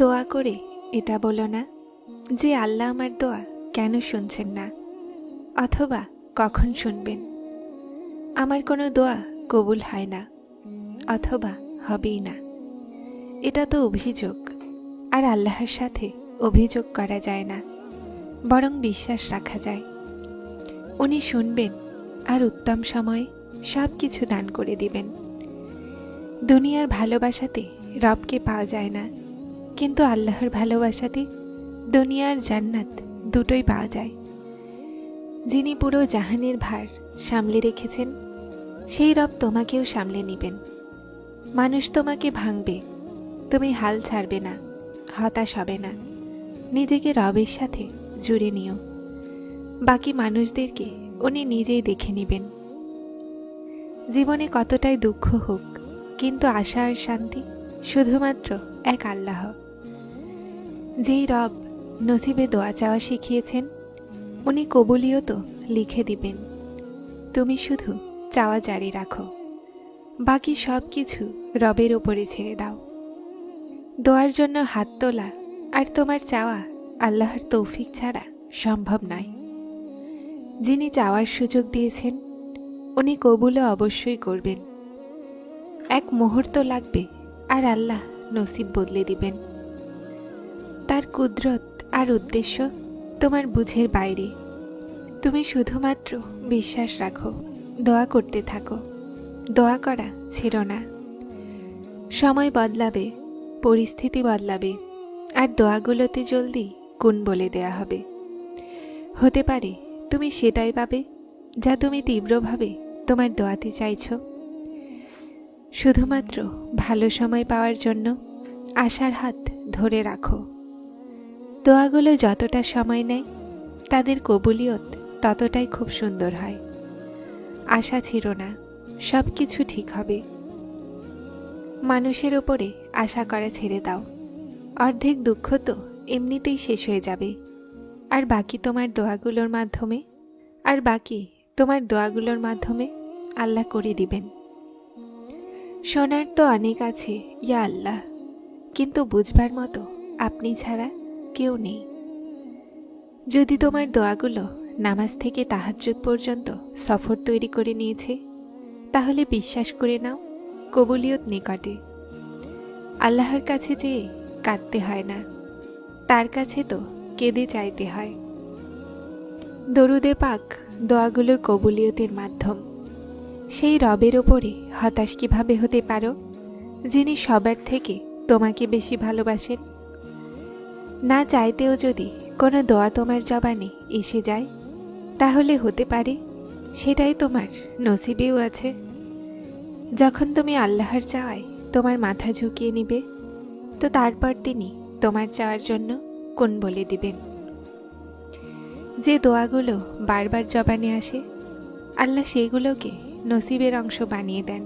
দোয়া করে এটা বলো না যে আল্লাহ আমার দোয়া কেন শুনছেন না, অথবা কখন শুনবেন। আমার কোনো দোয়া কবুল হয় না, অথবা হবেই না। এটা তো অভিযোগ, আর আল্লাহর সাথে অভিযোগ করা যায় না, বরং বিশ্বাস রাখা যায়। উনি শুনবেন আর উত্তম সময়ে সব কিছু দান করে দিবেন। দুনিয়ার ভালোবাসাতে রবকে পাওয়া যায় না, কিন্তু আল্লাহর ভালোবাসাতে দুনিয়ার জান্নাত দুটোই পাওয়া যায়। যিনি পুরো জাহানের ভার সামলে রেখেছেন, সেই রব তোমাকেও সামলে নেবেন। মানুষ তোমাকে ভাঙবে, তুমি হাল ছাড়বে না, হতাশ হবে না। নিজেকে রবের সাথে জুড়ে নিও। বাকি মানুষদেরকে উনি নিজেই দেখে নেবেন। জীবনে কতটাই দুঃখ হোক, কিন্তু আশা আর শান্তি শুধুমাত্র এক আল্লাহ। যেই রব নসিবে দোয়া চাওয়া শিখিয়েছেন, উনি কবুলিয়তও লিখে দিবেন। তুমি শুধু চাওয়া জারি রাখো, বাকি সব কিছু রবের ওপরে ছেড়ে দাও। দোয়ার জন্য হাত তোলা আর তোমার চাওয়া আল্লাহর তৌফিক ছাড়া সম্ভব নয়। যিনি চাওয়ার সুযোগ দিয়েছেন, উনি কবুলও অবশ্যই করবেন। এক মুহূর্ত লাগবে আর আল্লাহ নসিব বদলে দিবেন। তার কুদরত আর উদ্দেশ্য তোমার বুঝের বাইরে। তুমি শুধুমাত্র বিশ্বাস রাখো, দোয়া করতে থাকো। দোয়া করা ছেড়ো না। সময় বদলাবে, পরিস্থিতি বদলাবে, আর দোয়াগুলোতে জলদি গুণ বলে দেয়া হবে। হতে পারে তুমি সেটাই পাবে যা তুমি তীব্রভাবে তোমার দোয়াতে চাইছ। শুধুমাত্র ভালো সময় পাওয়ার জন্য আশার হাত ধরে রাখো। দোয়াগুলো যতটা সময় নেয়, তাদের কবুলিয়ত ততটাই খুব সুন্দর হয়। আশা ছিল না, সব কিছু ঠিক হবে। মানুষের ওপরে আশা করা ছেড়ে দাও। অর্ধেক দুঃখ তো এমনিতেই শেষ হয়ে যাবে, আর বাকি তোমার দোয়াগুলোর মাধ্যমে আল্লাহ করে দিবেন। শোনার তো অনেক আছে ইয়া আল্লাহ, কিন্তু বুঝবার মতো আপনি ছাড়া কেউ নেই। যদি তোমার দোয়াগুলো নামাজ থেকে তাহাজ্জুদ পর্যন্ত সফর তৈরি করে নিয়েছে, তাহলে বিশ্বাস করে নাও কবুলিয়ত নিকটে। আল্লাহর কাছে যেয়ে কাঁদতে হয় না, তার কাছে তো কেঁদে চাইতে হয়। দরুদে পাক দোয়াগুলোর কবুলিয়তের মাধ্যম। সেই রবের ওপরে হতাশ কিভাবে হতে পারো, যিনি সবার থেকে তোমাকে বেশি ভালোবাসেন? না চাইতেও যদি কোনো দোয়া তোমার জবানে এসে যায়, তাহলে হতে পারে সেটাই তোমার নসিবেও আছে। যখন তুমি আল্লাহর চাওয়ায় তোমার মাথা ঝুঁকিয়ে নিবে, তো তারপর তিনি তোমার চাওয়ার জন্য কোন বলে দিবেন। যে দোয়াগুলো বারবার জবানে আসে, আল্লাহ সেগুলোকে নসিবের অংশ বানিয়ে দেন।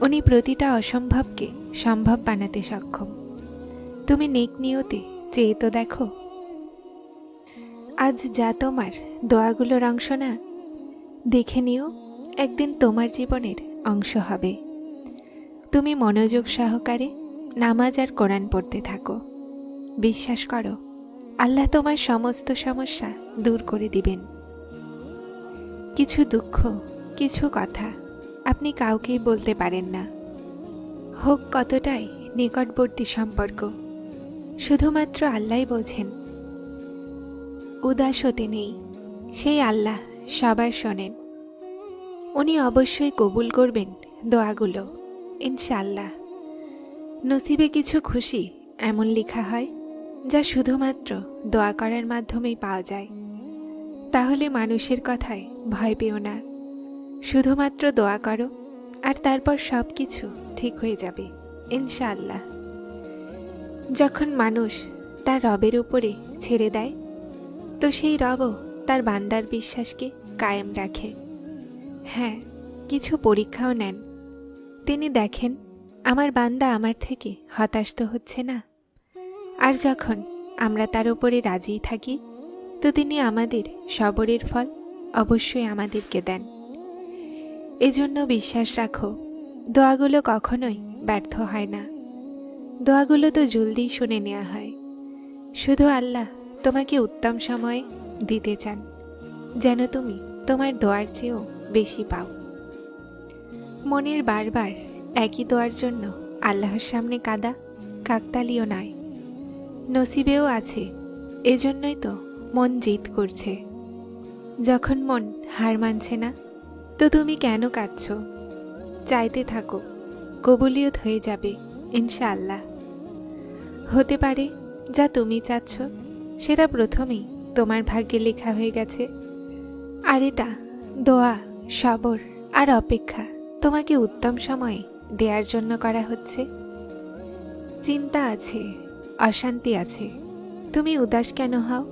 উনি প্রতিটা অসম্ভবকে সম্ভব বানাতে সক্ষম। তুমি নেক নিয়তে চেয়ে তো দেখো। আজ যা তোমার দোয়াগুলোর অংশ না, দেখে নিও একদিন তোমার জীবনের অংশ হবে। তুমি মনোযোগ সহকারে নামাজ আর কোরআন পড়তে থাকো। বিশ্বাস করো, আল্লাহ তোমার সমস্ত সমস্যা দূর করে দিবেন। কিছু দুঃখ, কিছু কথা আপনি কাউকেই বলতে পারেন না। হোক কতটাই নিকটবর্তী সম্পর্ক, শুধুমাত্র আল্লাহই বোঝেন। উদাস হতে নেই, সেই আল্লাহ সবার শোনেন। উনি অবশ্যই কবুল করবেন দোয়াগুলো, ইনশাআল্লাহ। নসিবে কিছু খুশি এমন লেখা হয় যা শুধুমাত্র দোয়া করার মাধ্যমেই পাওয়া যায়। তাহলে মানুষের কথায় ভয় পেও না, শুধুমাত্র দোয়া করো, আর তারপর সব কিছু ঠিক হয়ে যাবে ইনশাআল্লাহ। যখন মানুষ তার রবের উপরে ছেড়ে দেয়, তো সেই রবও তার বান্দার বিশ্বাসকে কায়েম রাখে। হ্যাঁ, কিছু পরীক্ষাও নেন। তিনি দেখেন আমার বান্দা আমার থেকে হতাশ তো হচ্ছে না। আর যখন আমরা তার উপরে রাজি থাকি, তো তিনি আমাদের সবরের ফল অবশ্যই আমাদেরকে দেন। এজন্য বিশ্বাস রাখো, দোয়াগুলো কখনোই ব্যর্থ হয় না। দোয়াগুলো তো জলদি শুনে নেওয়া হয়। শুধু আল্লাহ তোমাকে উত্তম সময়ে দিতে চান, যেন তুমি তোমার দোয়ার চেয়েও বেশি পাও। মনের বারবার একই দোয়ার জন্য আল্লাহর সামনে কাঁদা কাকতালীয় নয়, নসিবেও আছে, এজন্যই তো মন জিদ করছে। যখন মন হার মানছে না, তো তুমি কেন কাঁদছ? চাইতে থাকো, কবুলিয়ত হয়ে যাবে ইনশাআল্লাহ। হতে পারে যা তুমি চাচ্ছ সেটা প্রথমেই তোমার ভাগ্যে লেখা হয়ে গেছে, আর এটা দোয়া, সবর আর অপেক্ষা তোমাকে উত্তম সময়ে দেওয়ার জন্য করা হচ্ছে। চিন্তা আছে, অশান্তি আছে, তুমি উদাস কেন হও?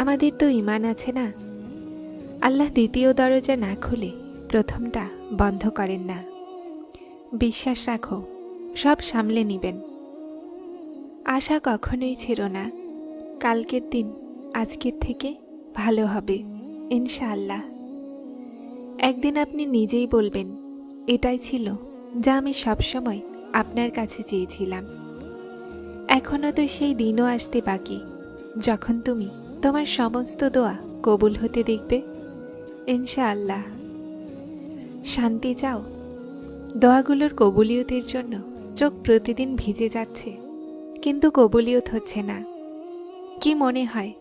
আমাদের তো ঈমান আছে না। আল্লাহ দ্বিতীয় দরজা না খুলে প্রথমটা বন্ধ করেন না। বিশ্বাস রাখো, সব সামলে নিবেন। আশা কখনোই ছেড়ো না, কালকের দিন আজকের থেকে ভালো হবে ইনশাআল্লাহ। একদিন আপনি নিজেই বলবেন, এটাই ছিল যা আমি সবসময় আপনার কাছে চেয়েছিলাম। এখনও তো সেই দিনও আসতে বাকি যখন তুমি তোমার সমস্ত দোয়া কবুল হতে দেখবে ইনশাআল্লাহ। শান্তি চাও? দোয়াগুলোর কবুলিয়তের জন্য চোখ প্রতিদিন ভিজে যাচ্ছে, কিন্তু কবুলিয়ত হচ্ছে না। কি মনে হয়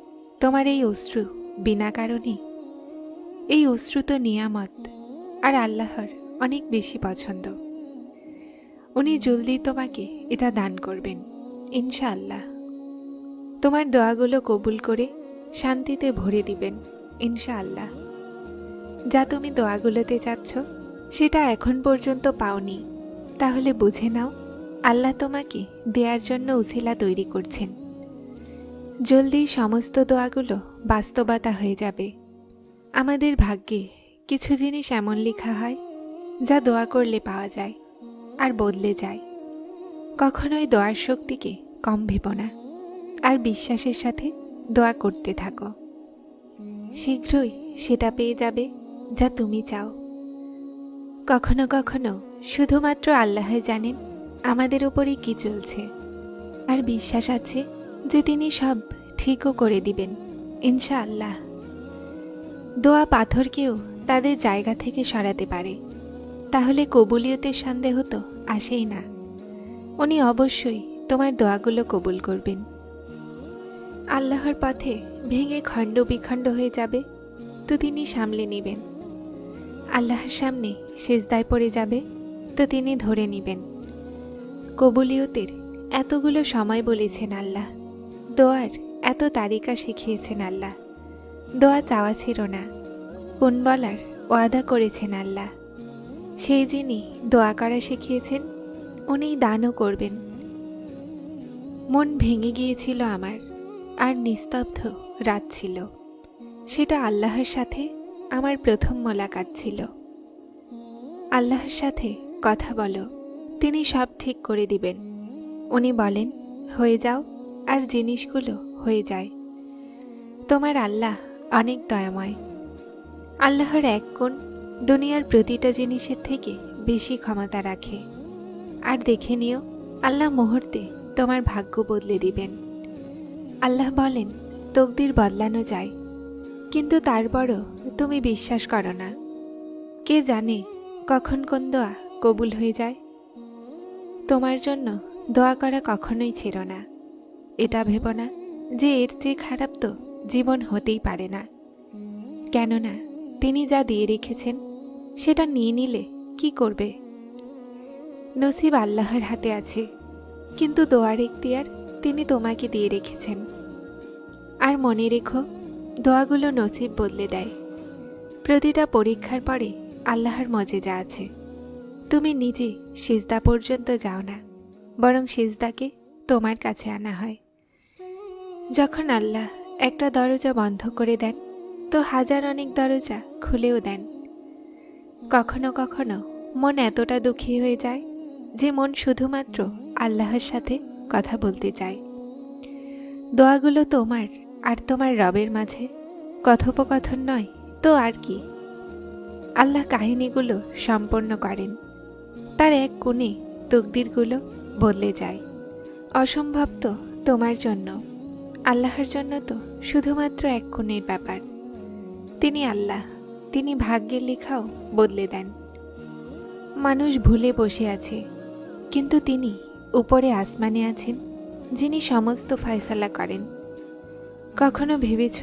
তোমার এই অশ্রু বিনা কারণে? এই অশ্রু তো নিয়ামত, আর আল্লাহর অনেক বেশি পছন্দ। উনি জলদি তোমাকে এটা দান করবেন ইনশাআল্লাহ। তোমার দোয়াগুলো কবুল করে শান্তিতে ভরে দিবেন ইনশাআল্লাহ। যা তুমি দোয়াগুলোতে চাচ্ছ সেটা এখন পর্যন্ত পাওনি, তাহলে বুঝে নাও আল্লাহ তোমাকে দেওয়ার জন্য উছিলা তৈরি করছেন। জলদি সমস্ত দোয়াগুলো বাস্তবতা হয়ে যাবে। আমাদের ভাগ্যে কিছু জিনিস এমন লেখা হয় যা দোয়া করলে পাওয়া যায় আর বদলে যায়। কখনোই দোয়ার শক্তিকে কম ভেবো না, আর বিশ্বাসের সাথে দোয়া করতে থাকো। শীঘ্রই সেটা পেয়ে যাবে যা তুমি চাও। কখনো কখনো শুধুমাত্র আল্লাহ জানেন আমাদের উপরে কি চলছে, আর বিশ্বাস আছে যে তিনি সব ঠিকও করে দিবেন ইনশাআল্লাহ। দোয়া পাথরকেও তাদের জায়গা থেকে সরাতে পারে, তাহলে কবুলিয়তের সন্দেহ তো আসেই না। উনি অবশ্যই তোমার দোয়াগুলো কবুল করবেন। আল্লাহর পথে ভেঙে খণ্ড বিখণ্ড হয়ে যাবে, তো তিনি সামলে নেবেন। আল্লাহর সামনে সেজদায় পড়ে যাবে, তো তিনি ধরে নেবেন। কবুলিয়তের এতগুলো সময় বলেছেন আল্লাহ, দোয়ার এত তারিকা শিখিয়েছেন আল্লাহ। দোয়া চাওয়া ছিল না, কোন বলার ওয়াদা করেছেন আল্লাহ। সেই যিনি দোয়া করা শিখিয়েছেন উনিই দানও করবেন। মন ভেঙে গিয়েছিল আমার, আর নিস্তব্ধ রাত ছিল। সেটা আল্লাহর সাথে আমার প্রথম মোলাকাত ছিল। আল্লাহর সাথে কথা বলো, তিনি সব ঠিক করে দিবেন। উনি বলেন হয়ে যাও, আর জিনিসগুলো হয়ে যায়। তোমার আল্লাহ অনেক দয়াময়। আল্লাহর এক গুণ দুনিয়ার প্রতিটা জিনিসের থেকে বেশি ক্ষমতা রাখে। আর দেখে নিও, আল্লাহ মুহূর্তে তোমার ভাগ্য বদলে দিবেন। আল্লাহ বলেন তকদির বদলানো যায়, কিন্তু তারপরও তুমি বিশ্বাস করো না। কে জানে কখন কোন দোয়া কবুল হয়ে যায়। তোমার জন্য দোয়া করা কখনোই ছিল না। এটা ভেবো না যে এর চেয়ে খারাপ তো জীবন হতেই পারে না, কেননা তিনি যা দিয়ে রেখেছেন সেটা নিয়ে নিলে কি করবে? নসিব আল্লাহর হাতে আছে, কিন্তু দোয়ার ইখতিয়ার তিনি তোমাকে দিয়ে রেখেছেন। আর মনে রেখো, দোয়াগুলো নসিব বদলে দেয়। প্রতিটা পরীক্ষার পরে আল্লাহর মজেজা আছে। তুমি নিজে সিজদা পর্যন্ত যাও না, বরং সিজদাকে তোমার কাছে আনা হয়। যখন আল্লাহ একটা দরজা বন্ধ করে দেন, তো হাজার অনেক দরজা খুলেও দেন। কখনো কখনো মন এতটা দুঃখী হয়ে যায় যে মন শুধুমাত্র আল্লাহর সাথে কথা বলতে চায়। দোয়াগুলো তোমার আর তোমার রবের মাঝে কথোপকথন নয় তো আর কি। আল্লাহ কাহিনীগুলো সম্পন্ন করেন, তার এক কোণে তকদিরগুলো বদলে যায়। অসম্ভব তো তোমার জন্য, আল্লাহর জন্য তো শুধুমাত্র এক কোণের ব্যাপার। তিনি আল্লাহ, তিনি ভাগ্যের লেখাও বদলে দেন। মানুষ ভুলে বসে আছে, কিন্তু তিনি উপরে আসমানে আছেন, যিনি সমস্ত ফয়সালা করেন। কখনো ভেবেছ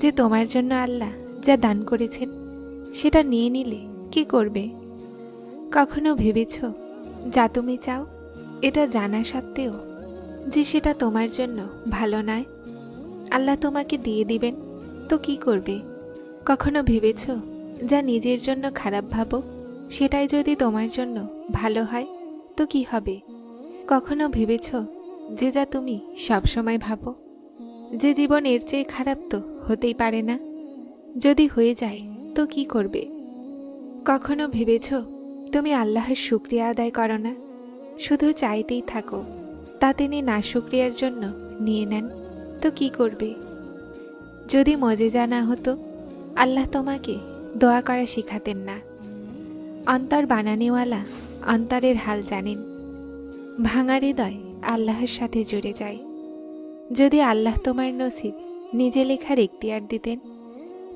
যে তোমার জন্য আল্লাহ যা দান করেছেন সেটা নিয়ে নিলে কি করবে? কখনো ভেবেছ যা তুমি চাও এটা জানা সত্ত্বেও যে সেটা তোমার জন্য ভালো নয়, আল্লাহ তোমাকে দিয়ে দিবেন তো কি করবে? কখনো ভেবেছ যা নিজের জন্য খারাপ ভাবো সেটাই যদি তোমার জন্য ভালো হয় তো কি হবে? কখনো ভেবেছ যে যা তুমি সবসময় ভাবো যে জীবন এর চেয়ে খারাপ তো হতেই পারে না, যদি হয়ে যায় তো কি করবে? কখনো ভেবেছ তুমি আল্লাহর শুকরিয়া আদায় করো না, শুধু চাইতেই থাকো, তা তিনি না শুকরিয়ার জন্য নিয়ে নেন তো কি করবে? যদি মজেজা না হতো, আল্লাহ তোমাকে দোয়া করা শিখাতেন না। অন্তর বানানেওয়ালা অন্তরের হাল জানেন। ভাঙা হৃদয় আল্লাহর সাথে জুড়ে যায়। যদি আল্লাহ তোমার নসিব নিজে লেখার এখতিয়ার দিতেন,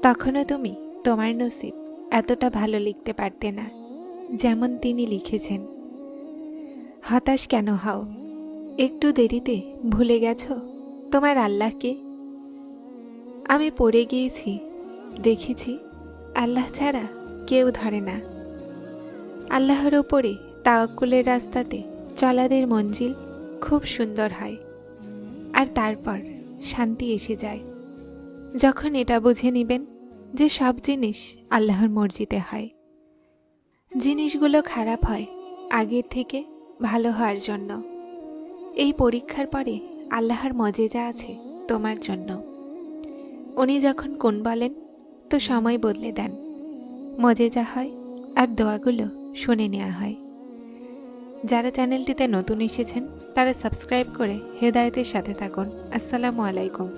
তখনও তুমি তোমার নসিব এতটা ভালো লিখতে পারতে না যেমন তিনি লিখেছেন। হতাশ কেন হও? একটু দেরিতে ভুলে গেছো তোমার আল্লাহকে? আমি পড়ে গিয়েছি, দেখেছি আল্লাহ ছাড়া কেউ ধরে না। আল্লাহর ওপরে তাওয়াক্কুলের রাস্তাতে চলাদের মঞ্জিল খুব সুন্দর হয়, আর তারপর শান্তি এসে যায় যখন এটা বুঝে নেবেন যে সব জিনিস আল্লাহর মর্জিতে হয়। জিনিসগুলো খারাপ হয় আগের থেকে ভালো হওয়ার জন্য। এই পরীক্ষার পরে আল্লাহর মজেজা আছে তোমার জন্য। উনি যখন কোন বলেন তো সময় বদলে দেন, মজেজা হয় আর দোয়াগুলো শুনে নেওয়া হয়। যারা চ্যানেলটিতে নতুন এসেছেন তারা সাবস্ক্রাইব করে হেদায়েতের সাথে থাকুন। আসসালামু আলাইকুম।